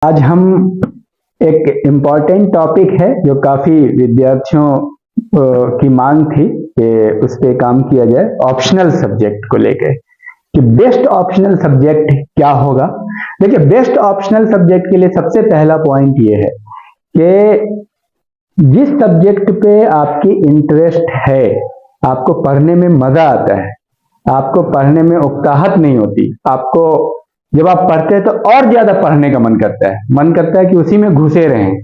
आज हम एक इम्पॉर्टेंट टॉपिक है जो काफी विद्यार्थियों की मांग थी कि उस पर काम किया जाए, ऑप्शनल सब्जेक्ट को लेके कि बेस्ट ऑप्शनल सब्जेक्ट क्या होगा। देखिए, बेस्ट ऑप्शनल सब्जेक्ट के लिए सबसे पहला पॉइंट ये है कि जिस सब्जेक्ट पे आपकी इंटरेस्ट है, आपको पढ़ने में मजा आता है, आपको पढ़ने में उकताहट नहीं होती, आपको जब आप पढ़ते हैं तो और ज्यादा पढ़ने का मन करता है कि उसी में घुसे रहें,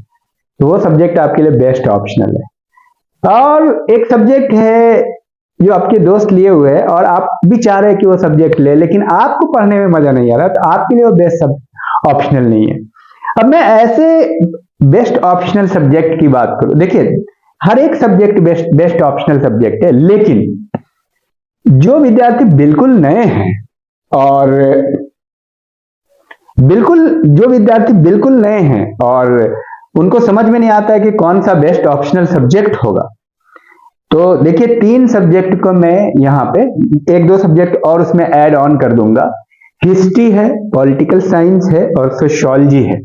तो वो सब्जेक्ट आपके लिए बेस्ट ऑप्शनल है। और एक सब्जेक्ट है जो आपके दोस्त लिए हुए हैं और आप भी चाह रहे हैं कि वो सब्जेक्ट ले, लेकिन आपको पढ़ने में मजा नहीं आ रहा, तो आपके लिए वो बेस्ट ऑप्शनल नहीं है। अब मैं ऐसे बेस्ट ऑप्शनल सब्जेक्ट की बात करूं, देखिए हर एक सब्जेक्ट बेस्ट ऑप्शनल सब्जेक्ट है, लेकिन जो विद्यार्थी बिल्कुल नए हैं और उनको समझ में नहीं आता है कि कौन सा बेस्ट ऑप्शनल सब्जेक्ट होगा, तो देखिए 3 सब्जेक्ट को मैं यहाँ पे 1-2 सब्जेक्ट और उसमें ऐड ऑन कर दूंगा। हिस्ट्री है, पॉलिटिकल साइंस है और सोशियोलॉजी है,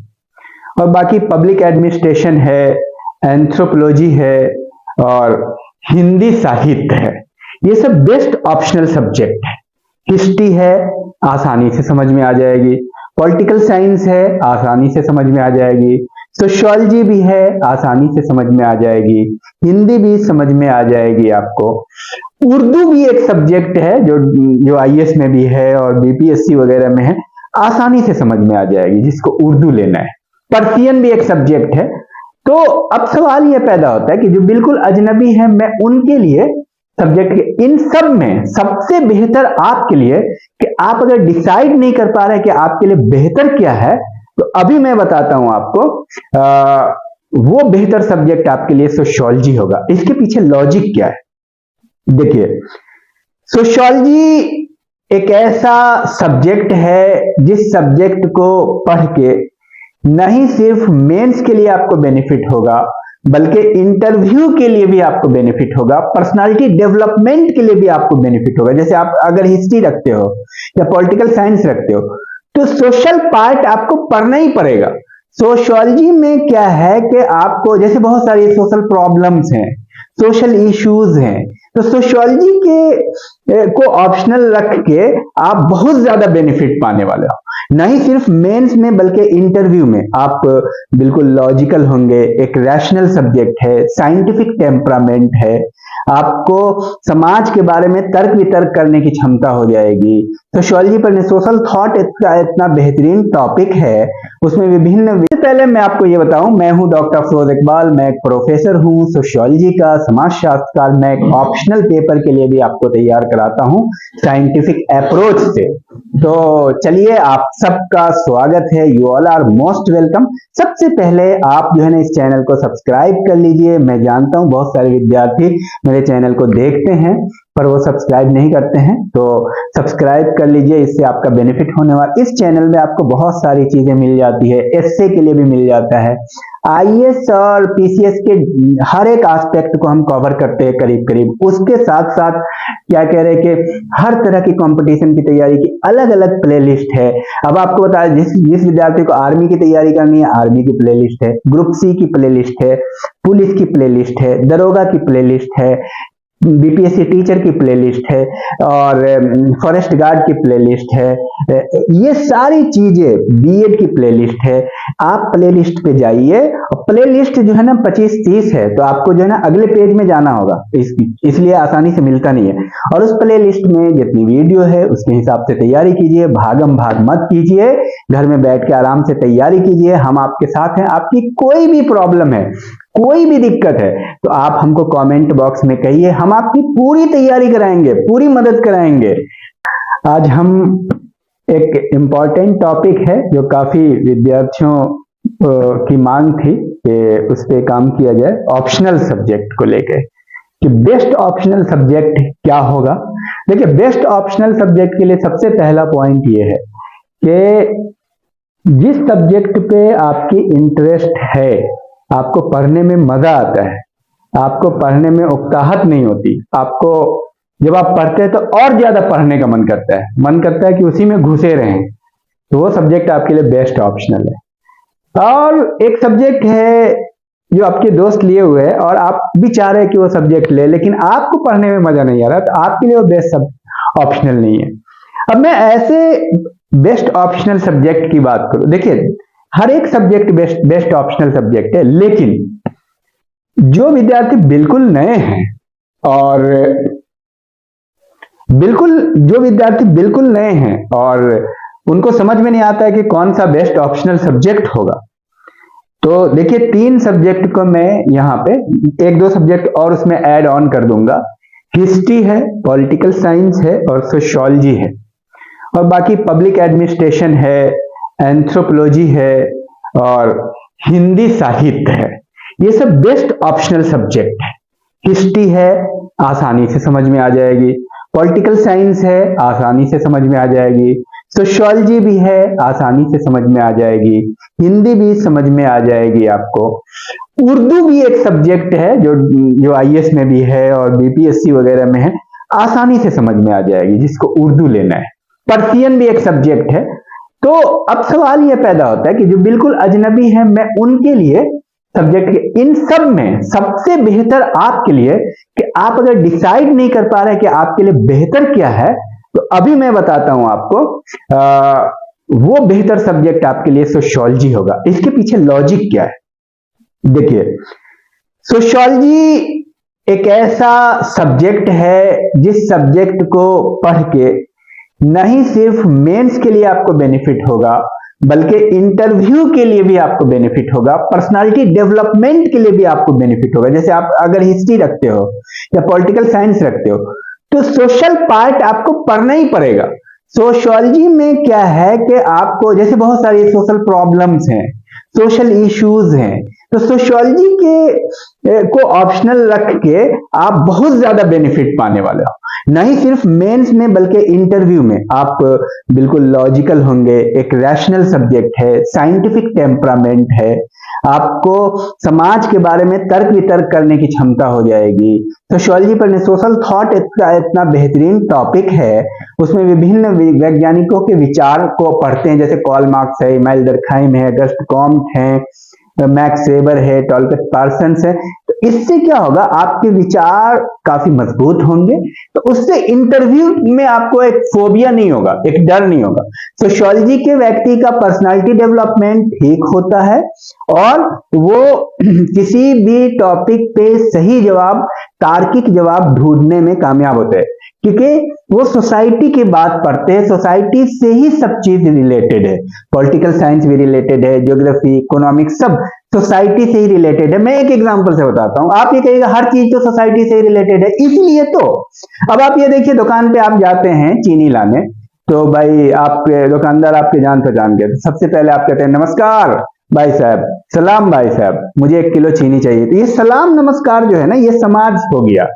और बाकी पब्लिक एडमिनिस्ट्रेशन है, एंथ्रोपोलॉजी है और हिंदी साहित्य है। ये सब बेस्ट ऑप्शनल सब्जेक्ट है। हिस्ट्री है, आसानी से समझ में आ जाएगी। पॉलिटिकल साइंस है, आसानी से समझ में आ जाएगी। सोशियोलॉजी भी है, आसानी से समझ में आ जाएगी। हिंदी भी समझ में आ जाएगी आपको। उर्दू भी एक सब्जेक्ट है जो आईएएस में भी है और बीपीएससी वगैरह में है, आसानी से समझ में आ जाएगी जिसको उर्दू लेना है। पर्शियन भी एक सब्जेक्ट है। तो अब सवाल यह पैदा होता है कि जो बिल्कुल अजनबी है, मैं उनके लिए सब्जेक्ट के इन सब में सबसे बेहतर आपके लिए, कि आप अगर डिसाइड नहीं कर पा रहे कि आपके लिए बेहतर क्या है, तो अभी मैं बताता हूं आपको। वो बेहतर सब्जेक्ट आपके लिए सोशियोलॉजी होगा। इसके पीछे लॉजिक क्या है, देखिए सोशियोलॉजी एक ऐसा सब्जेक्ट है जिस सब्जेक्ट को पढ़ के नहीं सिर्फ मेंस के लिए आपको बेनिफिट होगा, बल्कि इंटरव्यू के लिए भी आपको बेनिफिट होगा, पर्सनालिटी डेवलपमेंट के लिए भी आपको बेनिफिट होगा। जैसे आप अगर हिस्ट्री रखते हो या पॉलिटिकल साइंस रखते हो, तो सोशल पार्ट आपको पढ़ना ही पड़ेगा। सोशियोलॉजी में क्या है कि आपको, जैसे बहुत सारी सोशल प्रॉब्लम्स हैं, सोशल इश्यूज हैं, तो सोशियोलॉजी के को ऑप्शनल रख के आप बहुत ज्यादा बेनिफिट पाने वाले हो। नहीं सिर्फ मेंस में बल्कि इंटरव्यू में आप बिल्कुल लॉजिकल होंगे। एक रैशनल सब्जेक्ट है, साइंटिफिक टेम्परामेंट है, आपको समाज के बारे में तर्क वितर्क करने की क्षमता हो जाएगी। सोशियोलॉजी पर सोशल थॉट इतना बेहतरीन टॉपिक है, उसमें विभिन्न। पहले मैं आपको ये बताऊं, मैं हूं डॉक्टर अफरोज इकबाल, मैं एक प्रोफेसर हूं सोशियोलॉजी का, समाजशास्त्र का। मैं एक ऑप्शनल पेपर के लिए भी आपको तैयार कराता हूं साइंटिफिक अप्रोच से। तो चलिए, आप सबका स्वागत है, you all are most welcome. सबसे पहले आप जो है ना इस चैनल को सब्सक्राइब कर लीजिए। मैं जानता हूं बहुत सारे विद्यार्थी मेरे चैनल को देखते हैं पर वो सब्सक्राइब नहीं करते हैं, तो सब्सक्राइब कर लीजिए, इससे आपका बेनिफिट होने वाला। इस चैनल में आपको बहुत सारी चीजें मिल जाती है, एसए के लिए भी मिल जाता है, आईएएस और पीसीएस के हर एक एस्पेक्ट को हम कवर करते हैं करीब करीब। उसके साथ साथ क्या कह रहे हैं कि हर तरह की कंपटीशन की तैयारी की अलग अलग प्लेलिस्ट है। अब आपको बता, जिस विद्यार्थी को आर्मी की तैयारी करनी है, आर्मी की प्लेलिस्ट है, ग्रुप सी की प्लेलिस्ट है, पुलिस की प्लेलिस्ट है, दरोगा की प्लेलिस्ट है, बीपीएससी टीचर की प्लेलिस्ट है और फॉरेस्ट गार्ड की प्लेलिस्ट है। ये सारी चीजें, बीएड की प्लेलिस्ट है। आप प्लेलिस्ट पे जाइए, प्लेलिस्ट जो है ना 25-30 है, तो आपको जो है ना अगले पेज में जाना होगा, इसलिए आसानी से मिलता नहीं है। और उस प्लेलिस्ट में जितनी वीडियो है उसके हिसाब से तैयारी कीजिए, भागम भाग मत कीजिए, घर में बैठ के आराम से तैयारी कीजिए। हम आपके साथ हैं। आपकी कोई भी प्रॉब्लम है, कोई भी दिक्कत है, तो आप हमको कमेंट बॉक्स में कहिए, हम आपकी पूरी तैयारी कराएंगे, पूरी मदद कराएंगे। आज हम एक इम्पॉर्टेंट टॉपिक है जो काफी विद्यार्थियों की मांग थी कि उस पर काम किया जाए, ऑप्शनल सब्जेक्ट को लेके कि बेस्ट ऑप्शनल सब्जेक्ट क्या होगा। देखिए, बेस्ट ऑप्शनल सब्जेक्ट के लिए सबसे पहला पॉइंट ये है कि जिस सब्जेक्ट पे आपकी इंटरेस्ट है, आपको पढ़ने में मजा आता है, आपको पढ़ने में उकताहट नहीं होती, आपको जब आप पढ़ते हैं तो और ज्यादा पढ़ने का मन करता है कि उसी में घुसे रहें, तो वो सब्जेक्ट आपके लिए बेस्ट ऑप्शनल है। और एक सब्जेक्ट है जो आपके दोस्त लिए हुए हैं और आप भी चाह रहे हैं कि वो सब्जेक्ट ले, लेकिन आपको पढ़ने में मजा नहीं आ रहा, तो आपके लिए वो बेस्ट ऑप्शनल नहीं है। अब मैं ऐसे बेस्ट ऑप्शनल सब्जेक्ट की बात करूं, देखिए हर एक सब्जेक्ट बेस्ट ऑप्शनल सब्जेक्ट है, लेकिन जो विद्यार्थी बिल्कुल नए हैं और बिल्कुल नए हैं और उनको समझ में नहीं आता है कि कौन सा बेस्ट ऑप्शनल सब्जेक्ट होगा, तो देखिए 3 सब्जेक्ट को मैं यहाँ पे 1-2 सब्जेक्ट और उसमें ऐड ऑन कर दूंगा। हिस्ट्री है, पॉलिटिकल साइंस है और सोशियोलॉजी है, और बाकी पब्लिक एडमिनिस्ट्रेशन है, एंथ्रोपोलॉजी है और हिंदी साहित्य है। ये सब बेस्ट ऑप्शनल सब्जेक्ट है। हिस्ट्री है, आसानी से समझ में आ जाएगी। पॉलिटिकल साइंस है, आसानी से समझ में आ जाएगी। सोशियोलॉजी भी है, आसानी से समझ में आ जाएगी। हिंदी भी समझ में आ जाएगी आपको। उर्दू भी एक सब्जेक्ट है जो आईएएस में भी है और बीपीएससी वगैरह में है, आसानी से समझ में आ जाएगी जिसको उर्दू लेना है। पर्शियन भी एक सब्जेक्ट है। तो अब सवाल यह पैदा होता है कि जो बिल्कुल अजनबी है, मैं उनके लिए सब्जेक्ट के इन सब में सबसे बेहतर आपके लिए, कि आप अगर डिसाइड नहीं कर पा रहे कि आपके लिए बेहतर क्या है, तो अभी मैं बताता हूं आपको वो बेहतर सब्जेक्ट आपके लिए सोशियोलॉजी होगा। इसके पीछे लॉजिक क्या है, देखिए सोशियोलॉजी एक ऐसा सब्जेक्ट है जिस सब्जेक्ट को पढ़ के नहीं सिर्फ मेंस के लिए आपको बेनिफिट होगा, बल्कि इंटरव्यू के लिए भी आपको बेनिफिट होगा, पर्सनालिटी डेवलपमेंट के लिए भी आपको बेनिफिट होगा। जैसे आप अगर हिस्ट्री रखते हो या पॉलिटिकल साइंस रखते हो, तो सोशल पार्ट आपको पढ़ना ही पड़ेगा। सोशियोलॉजी में क्या है कि आपको, जैसे बहुत सारी सोशल प्रॉब्लम्स हैं, सोशल इश्यूज हैं, तो सोशियोलॉजी के को ऑप्शनल रख के आप बहुत ज्यादा बेनिफिट पाने वाले हो। नहीं सिर्फ मेंस में बल्कि इंटरव्यू में आप बिल्कुल लॉजिकल होंगे। एक रैशनल सब्जेक्ट है, साइंटिफिक टेम्परामेंट है, आपको समाज के बारे में तर्क वितर्क करने की क्षमता हो जाएगी। सोशियोलॉजी पर सोशल थॉट इतना बेहतरीन टॉपिक है, उसमें विभिन्न वैज्ञानिकों के विचार को पढ़ते हैं, जैसे कार्ल मार्क्स है, इमानुएल डर्कहाइम है, अगस्ट कॉम्ट है, मैक्स वेबर है, टॉलबट पार्सन्स है। तो इससे क्या होगा, आपके विचार काफी मजबूत होंगे, तो उससे इंटरव्यू में आपको एक फोबिया नहीं होगा, एक डर नहीं होगा। सोशियोलॉजी के व्यक्ति का पर्सनालिटी डेवलपमेंट ठीक होता है और वो किसी भी टॉपिक पे सही जवाब, तार्किक जवाब ढूंढने में कामयाब होते हैं, क्योंकि वो सोसाइटी की बात पढ़ते हैं, सोसाइटी से ही सब चीज रिलेटेड है। पॉलिटिकल साइंस भी रिलेटेड है, ज्योग्राफी, इकोनॉमिक्स सब सोसाइटी से ही रिलेटेड है। मैं एक एग्जांपल से बताता हूं, आप ये कहिएगा हर चीज तो सोसाइटी से ही रिलेटेड है, इसलिए तो अब आप ये देखिए, दुकान पे आप जाते हैं चीनी लाने, तो भाई आपके दुकानदार आपके जान पहचान के, सबसे पहले आप कहते हैं नमस्कार भाई साहब, सलाम भाई साहब, मुझे 1 किलो चीनी चाहिए। तो ये सलाम नमस्कार जो है ना, ये समाज हो गया।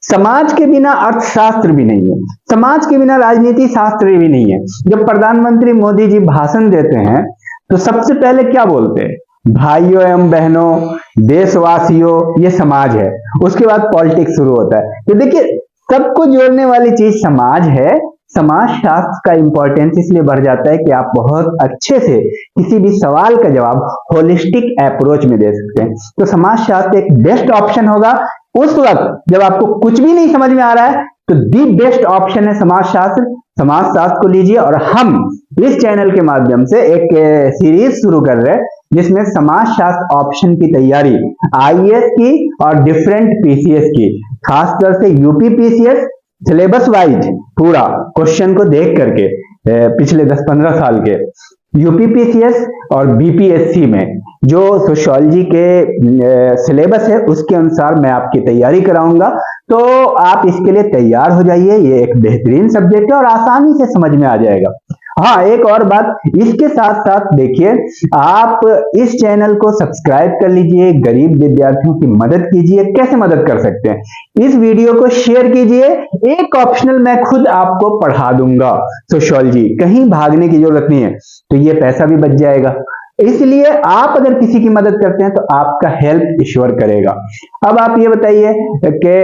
समाज के बिना अर्थशास्त्र भी नहीं है, समाज के बिना राजनीति शास्त्र भी नहीं है। जब प्रधानमंत्री मोदी जी भाषण देते हैं तो सबसे पहले क्या बोलते हैं, भाइयों एवं बहनों, देशवासियों, ये समाज है। उसके बाद पॉलिटिक्स शुरू होता है। तो देखिए सबको जोड़ने वाली चीज समाज है। समाज शास्त्र का इंपॉर्टेंस इसलिए बढ़ जाता है कि आप बहुत अच्छे से किसी भी सवाल का जवाब होलिस्टिक अप्रोच में दे सकते हैं। तो समाज शास्त्र एक बेस्ट ऑप्शन होगा उस वक्त जब आपको कुछ भी नहीं समझ में आ रहा है, तो दी बेस्ट ऑप्शन है समाज शास्त्र। समाज शास्त्र को लीजिए, और हम इस चैनल के माध्यम से एक सीरीज शुरू कर रहे हैं जिसमें समाज शास्त्र ऑप्शन की तैयारी, आईएएस की और डिफरेंट पीसीएस की, खासतौर से यूपी पीसीएस सिलेबस वाइज पूरा क्वेश्चन को देख करके पिछले 10-15 साल के यूपी पीसीएस और बीपीएससी में जो सोशियोलॉजी के सिलेबस है उसके अनुसार मैं आपकी तैयारी कराऊंगा। तो आप इसके लिए तैयार हो जाइए, ये एक बेहतरीन सब्जेक्ट है और आसानी से समझ में आ जाएगा। हाँ, एक और बात, इसके साथ साथ देखिए आप इस चैनल को सब्सक्राइब कर लीजिए, गरीब विद्यार्थियों की मदद कीजिए। कैसे मदद कर सकते हैं, इस वीडियो को शेयर कीजिए, एक ऑप्शनल मैं खुद आपको पढ़ा दूंगा सोशियोलॉजी, कहीं भागने की जरूरत नहीं है, तो ये पैसा भी बच जाएगा। इसलिए आप अगर किसी की मदद करते हैं तो आपका हेल्प ईश्वर करेगा। अब आप ये बताइए कि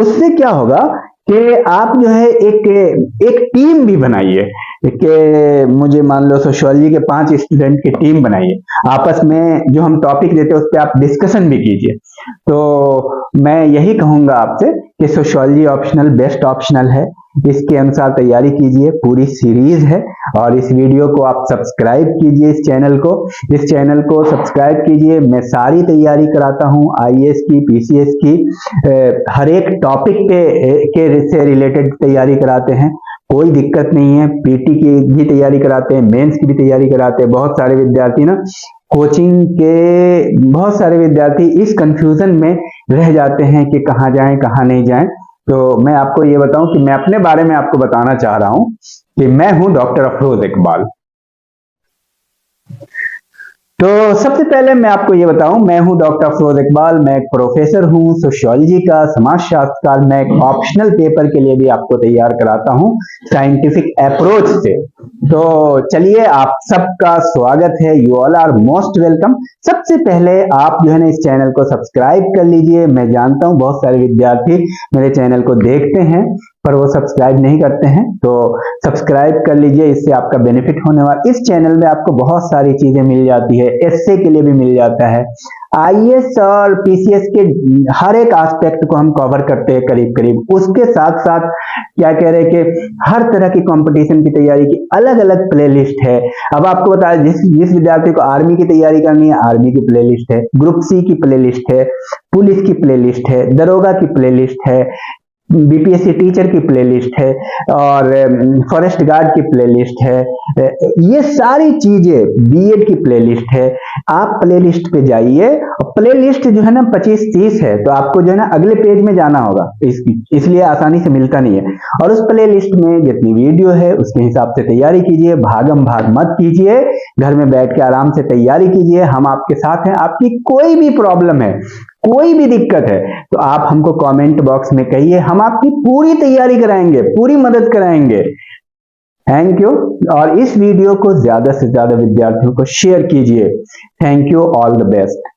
उससे क्या होगा कि आप जो है एक टीम भी बनाइए। कि मुझे मान लो सोशियोलॉजी के 5 स्टूडेंट की टीम बनाइए, आपस में जो हम टॉपिक देते हैं उस पर आप डिस्कशन भी कीजिए। तो मैं यही कहूंगा आपसे कि सोशियोलॉजी ऑप्शनल बेस्ट ऑप्शनल है, इसके अनुसार तैयारी कीजिए, पूरी सीरीज है। और इस वीडियो को आप सब्सक्राइब कीजिए, इस चैनल को सब्सक्राइब कीजिए। मैं सारी तैयारी कराता हूँ, आईएएस की, पीसीएस की, हर एक टॉपिक के से रिलेटेड तैयारी कराते हैं, कोई दिक्कत नहीं है। पीटी की भी तैयारी कराते हैं, मेंस की भी तैयारी कराते हैं। बहुत सारे विद्यार्थी ना कोचिंग के बहुत सारे विद्यार्थी इस कंफ्यूजन में रह जाते हैं कि कहाँ जाएं कहाँ नहीं जाएं। तो मैं आपको ये बताऊं कि मैं अपने बारे में आपको बताना चाह रहा हूं कि मैं हूं डॉक्टर अफरोज इकबाल। तो सबसे पहले मैं आपको ये बताऊं, मैं हूं डॉक्टर अफरोज इकबाल, मैं एक प्रोफेसर हूं सोशियोलॉजी का, समाजशास्त्र का। मैं एक ऑप्शनल पेपर के लिए भी आपको तैयार कराता हूं साइंटिफिक अप्रोच से। तो चलिए, आप सबका स्वागत है, you all are most welcome. सबसे पहले आप जो है ना इस चैनल को सब्सक्राइब कर लीजिए। मैं जानता हूं बहुत सारे विद्यार्थी मेरे चैनल को देखते हैं पर वो सब्सक्राइब नहीं करते हैं, तो सब्सक्राइब कर लीजिए, इससे आपका बेनिफिट होने वाला। इस चैनल में आपको बहुत सारी चीजें मिल जाती है, एसए के लिए भी मिल जाता है, आईएएस और पीसीएस के हर एक एस्पेक्ट को हम कवर करते हैं करीब करीब। उसके साथ साथ क्या कह रहे हैं कि हर तरह की कंपटीशन की तैयारी की अलग अलग प्लेलिस्ट है। अब आपको बताया, जिस विद्यार्थी को आर्मी की तैयारी करनी है, आर्मी की प्लेलिस्ट है, ग्रुप सी की प्लेलिस्ट है, पुलिस की प्लेलिस्ट है, दरोगा की प्लेलिस्ट है, बीपीएससी टीचर की प्लेलिस्ट है, और फॉरेस्ट गार्ड की प्लेलिस्ट है। ये सारी चीजें, बीएड की प्लेलिस्ट है। आप प्लेलिस्ट पे जाइए, और प्लेलिस्ट जो है ना 25-30 है, तो आपको जो है ना अगले पेज में जाना होगा, इसलिए आसानी से मिलता नहीं है। और उस प्लेलिस्ट में जितनी वीडियो है उसके हिसाब से तैयारी कीजिए, भागम भाग मत कीजिए, घर में बैठ के आराम से तैयारी कीजिए। हम आपके साथ हैं। आपकी कोई भी प्रॉब्लम है, कोई भी दिक्कत है, तो आप हमको कमेंट बॉक्स में कहिए, हम आपकी पूरी तैयारी कराएंगे, पूरी मदद कराएंगे। Thank you. और इस वीडियो को ज्यादा से ज्यादा विद्यार्थियों को शेयर कीजिए। Thank you, all the best.